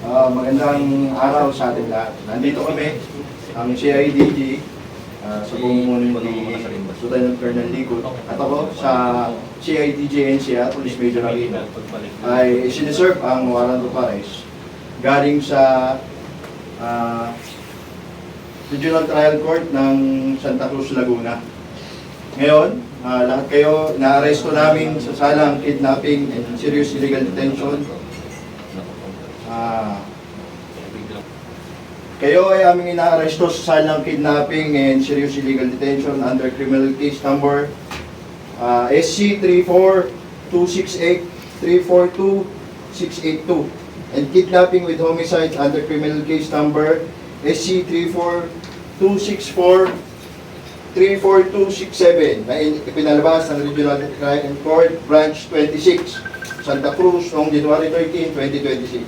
Magandang araw sa ating lahat. Nandito kami, ang CIDG, sa bumunuan ni Lieutenant Colonel Ligot, at ako sa CIDG NCR, Police Major Aquino, ay siniserve ang warrant of arrest galing sa Regional Trial Court ng Santa Cruz, Laguna. Ngayon, lahat kayo na-arresto namin sa salang kidnapping and serious illegal detention. Kayo ay aming ina-aresto sa salang kidnapping and serious illegal detention under criminal case number SC 34268, 342682, and kidnapping with homicide under criminal case number SC 34264, 34267 na ipinalabas ng Regional Trial Court Branch 26, Santa Cruz noong January 13, 2026.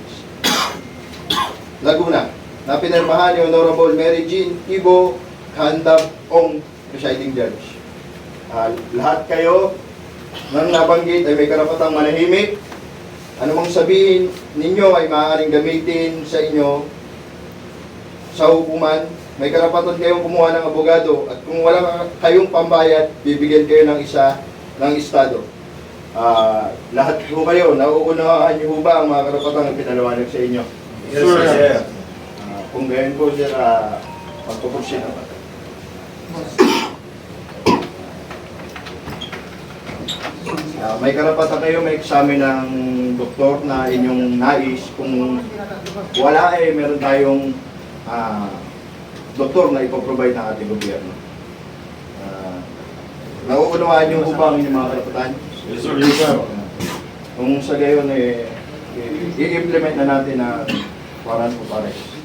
Laguna, na pinirmahan ni Honorable Mary Jean Ibo Handap-ong, presiding judge. Lahat kayo nang nabanggit ay may karapatang manahimik. Anumang sabihin ninyo ay maaaring gamitin sa inyo sa hukuman. May karapatan kayong kumuha ng abogado, at kung wala kayong pambayad, bibigyan kayo ng isa ng estado. Lahat po kayo, nauunahan niyo ba ang mga karapatang na pinalawanag sa inyo? Yes, sir. Kung gayon po, sir, magpupursyon na ba? May karapatan kayo may examen ng doktor na inyong nais. Kung wala meron tayong doktor na ipoprovide ng ating gobyerno. Nauunawaan niyo ba ang inyong mga karapatan? Yes, sir. Yes, sir. Kung sa gayon, i-implement na natin na warrant of arrest.